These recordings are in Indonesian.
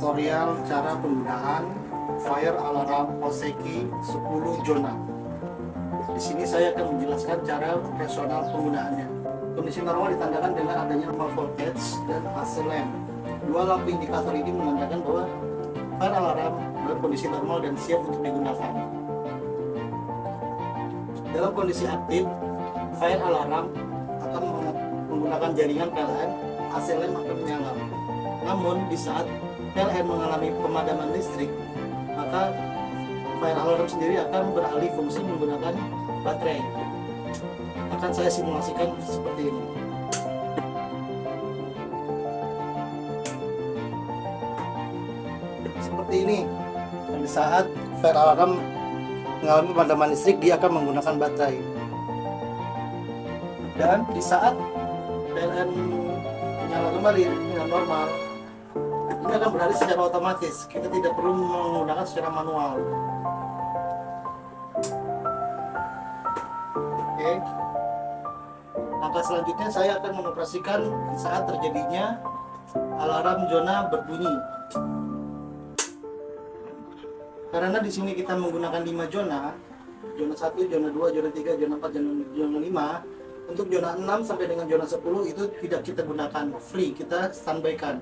tutorial cara penggunaan fire alarm Oseki 10 zona. Di sini saya akan menjelaskan cara operasional penggunaannya. Kondisi normal ditandakan dengan adanya normal voltage dan AC lamp. Dua lampu indikator ini menandakan bahwa fire alarm dalam kondisi normal dan siap untuk digunakan. Dalam kondisi aktif, fire alarm akan menggunakan jaringan PLN, AC lamp akan menyala. Namun di saat PLN mengalami pemadaman listrik, maka fire alarm sendiri akan beralih fungsi menggunakan baterai. Akan saya simulasikan seperti ini. Seperti ini. Dan di saat fire alarm mengalami pemadaman listrik, dia akan menggunakan baterai. Dan di saat PLN menyala kembali dengan normal, ini akan beralih secara otomatis. Kita tidak perlu menggunakan secara manual. Oke. Langkah selanjutnya saya akan mengoperasikan saat terjadinya alarm zona berbunyi. Karena di sini kita menggunakan 5 zona, zona 1, zona 2, zona 3, zona 4, zona 5. Untuk zona 6 sampai dengan zona 10 itu tidak kita gunakan, free, kita standby-kan.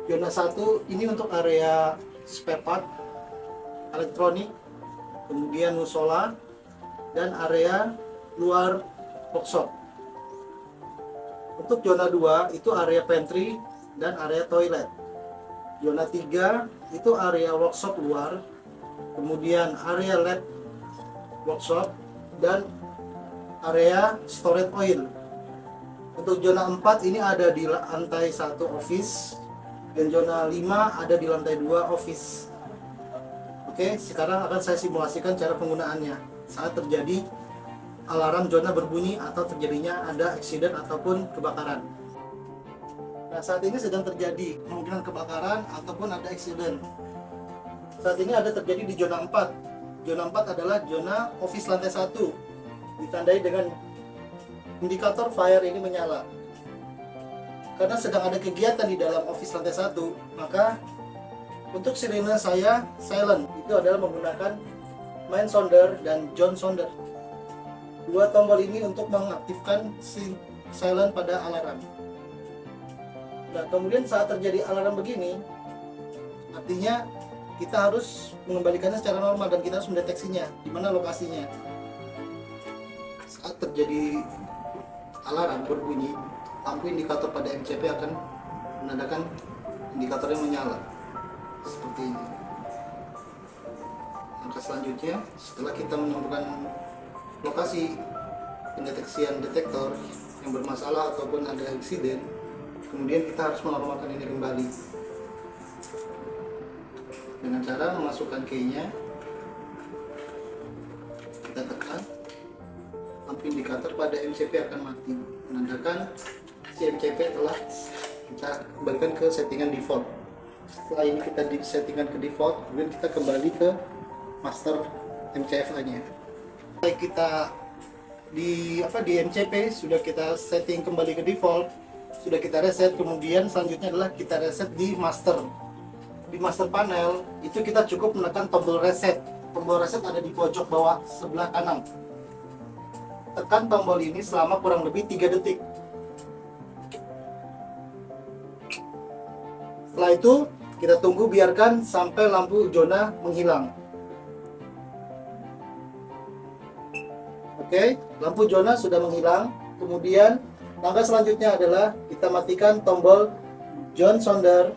Zona 1 ini untuk area spare part, elektronik, kemudian musola, dan area luar workshop. Untuk zona 2 itu area pantry dan area toilet. Zona 3 itu area workshop luar, kemudian area lab workshop, dan area storage oil. Untuk zona 4 ini ada di lantai 1 office, dan zona 5 ada di lantai 2 office. Oke, sekarang akan saya simulasikan cara penggunaannya saat terjadi alarm zona berbunyi atau terjadinya ada accident ataupun kebakaran. Nah, saat ini sedang terjadi kemungkinan kebakaran ataupun ada accident. Saat ini ada terjadi di zona 4. Zona 4 adalah zona office lantai 1. Ditandai dengan indikator fire ini menyala. Karena sedang ada kegiatan di dalam office lantai 1, maka untuk sirene saya silent. Itu adalah menggunakan main sounder dan John sounder. Dua tombol ini untuk mengaktifkan si silent pada alarm. Nah, kemudian saat terjadi alarm begini, artinya kita harus mengembalikannya secara normal dan kita harus mendeteksinya di mana lokasinya. Saat terjadi alarm berbunyi, lampu indikator pada MCP akan menandakan indikatornya menyala seperti ini. Langkah selanjutnya, setelah kita menemukan lokasi pendeteksian detektor yang bermasalah ataupun ada insiden, kemudian kita harus menormalkan ini kembali dengan cara memasukkan key-nya. Kita tekan, lampu indikator pada MCP akan mati, menandakan si MCP telah kita kembalikan ke settingan default. Setelah ini kita di settingan ke default, kemudian kita kembali ke master MCFA-nya. Kita di MCP sudah kita setting kembali ke default, sudah kita reset, kemudian selanjutnya adalah kita reset di master. Di master panel itu kita cukup menekan tombol reset. Tombol reset ada di pojok bawah sebelah kanan. Tekan tombol ini selama kurang lebih 3 detik. Setelah itu kita tunggu, biarkan sampai lampu zona menghilang. Oke, lampu zona sudah menghilang. Kemudian langkah selanjutnya adalah kita matikan tombol John sounder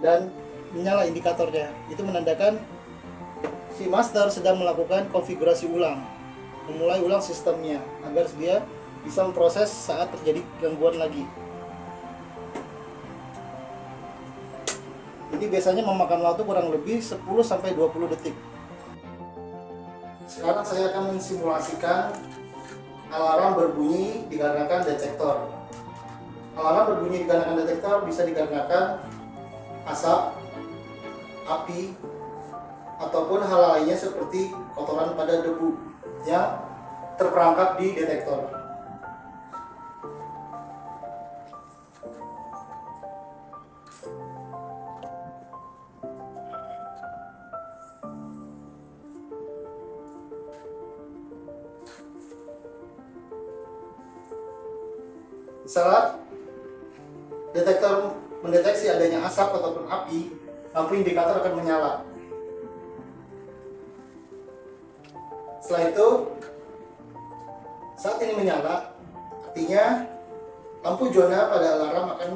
dan menyala indikatornya. Itu menandakan si master sedang melakukan konfigurasi ulang, memulai ulang sistemnya agar dia bisa memproses saat terjadi gangguan lagi. Ini biasanya memakan waktu kurang lebih 10-20 detik. Sekarang saya akan mensimulasikan alarm berbunyi dikarenakan detektor. Alarm berbunyi dikarenakan detektor bisa dikarenakan asap, api, ataupun hal lainnya seperti kotoran pada debu yang terperangkap di detektor. Saat detektor mendeteksi adanya asap ataupun api, lampu indikator akan menyala. Setelah itu, saat ini menyala, artinya lampu zona pada alarm akan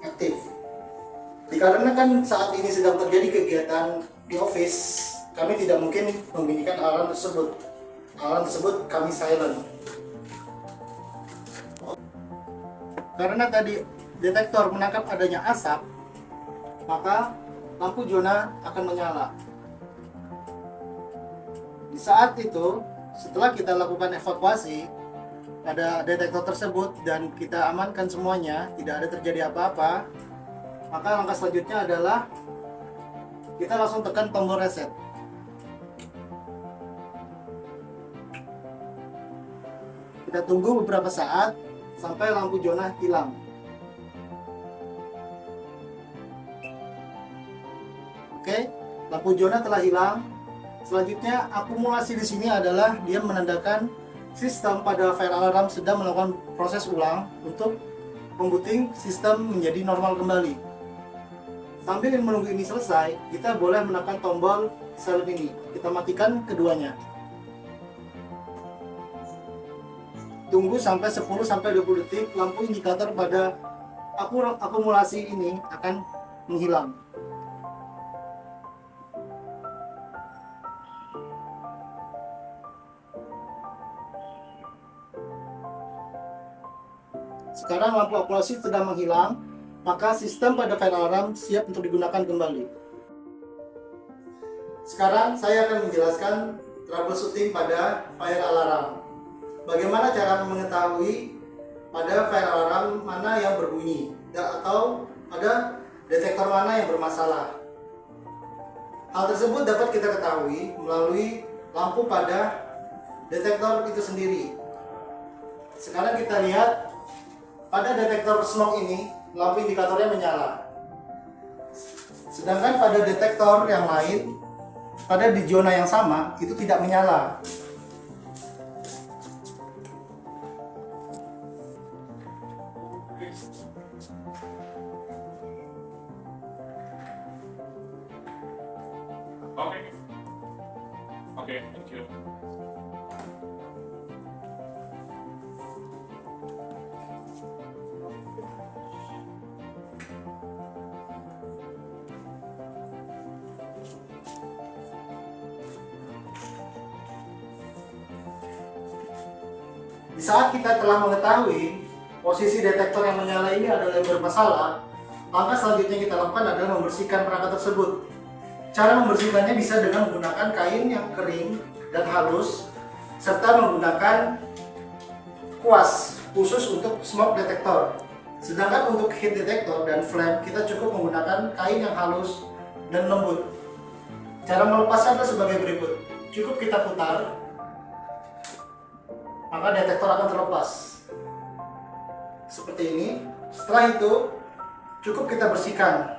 aktif. Dikarenakan saat ini sedang terjadi kegiatan di office, kami tidak mungkin membunyikan alarm tersebut. Alarm tersebut kami silent. Karena tadi detektor menangkap adanya asap, maka lampu zona akan menyala. Di saat itu, setelah kita lakukan evakuasi pada detektor tersebut dan kita amankan semuanya, tidak ada terjadi apa-apa, maka langkah selanjutnya adalah kita langsung tekan tombol reset. Kita tunggu beberapa saat sampai lampu zona hilang. Oke, lampu zona telah hilang. Selanjutnya, akumulasi di sini adalah dia menandakan sistem pada fire alarm sedang melakukan proses ulang untuk membuting sistem menjadi normal kembali. Sambil menunggu ini selesai, kita boleh menekan tombol silent ini. Kita matikan keduanya. Tunggu sampai 10-20 detik, lampu indikator pada akumulasi ini akan menghilang. Sekarang lampu akumulasi sudah menghilang, maka sistem pada fire alarm siap untuk digunakan kembali. Sekarang saya akan menjelaskan troubleshooting pada fire alarm. Bagaimana cara mengetahui pada fire alarm mana yang berbunyi atau pada detektor mana yang bermasalah. Hal tersebut dapat kita ketahui melalui lampu pada detektor itu sendiri. Sekarang kita lihat pada detektor smoke ini, lampu indikatornya menyala. Sedangkan pada detektor yang lain, pada di zona yang sama, itu tidak menyala. Oke, thank you. Di saat kita telah mengetahui posisi detektor yang menyala ini adalah yang bermasalah, langkah selanjutnya kita lakukan adalah membersihkan perangkat tersebut. Cara membersihkannya bisa dengan menggunakan kain yang kering dan halus, serta menggunakan kuas khusus untuk smoke detector. Sedangkan untuk heat detector dan flame, kita cukup menggunakan kain yang halus dan lembut. Cara melepasnya adalah sebagai berikut. Cukup kita putar, maka detektor akan terlepas. Seperti ini. Setelah itu, cukup kita bersihkan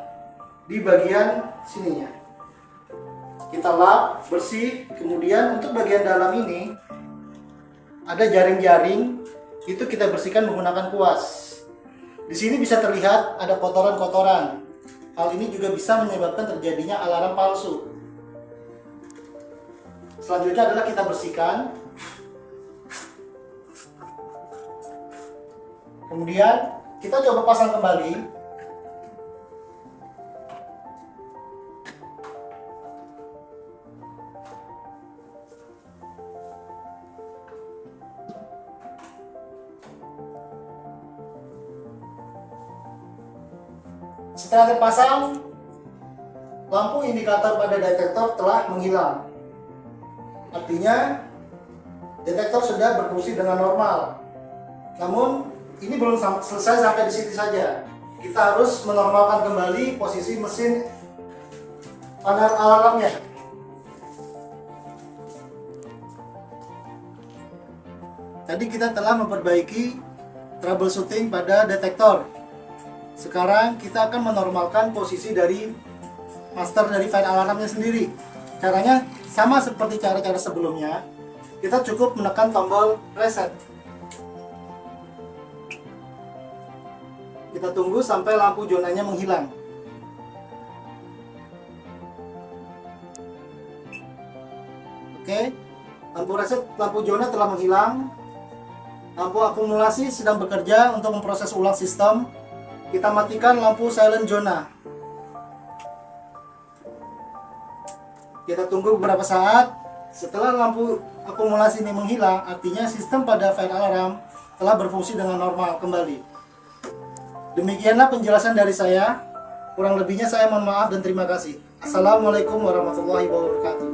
di bagian sininya. Kita lap, bersih. Kemudian untuk bagian dalam ini, ada jaring-jaring. Itu kita bersihkan menggunakan kuas. Di sini bisa terlihat ada kotoran-kotoran. Hal ini juga bisa menyebabkan terjadinya alarm palsu. Selanjutnya adalah kita bersihkan. Kemudian kita coba pasang kembali. Setelah terpasang, lampu indikator pada detektor telah menghilang. Artinya, detektor sudah berfungsi dengan normal. Namun, ini belum selesai sampai di situ saja. Kita harus menormalkan kembali posisi mesin panel alarmnya. Tadi kita telah memperbaiki troubleshooting pada detektor. Sekarang kita akan menormalkan posisi dari master dari fire alarmnya sendiri. Caranya sama seperti cara-cara sebelumnya. Kita cukup menekan tombol reset. Kita tunggu sampai lampu zonanya menghilang. Oke, lampu zona telah menghilang. Lampu akumulasi sedang bekerja untuk memproses ulang sistem. Kita matikan lampu silent zona. Kita tunggu beberapa saat. Setelah lampu akumulasi ini menghilang, artinya sistem pada fire alarm telah berfungsi dengan normal kembali. Demikianlah penjelasan dari saya. Kurang lebihnya saya mohon maaf dan terima kasih. Assalamualaikum warahmatullahi wabarakatuh.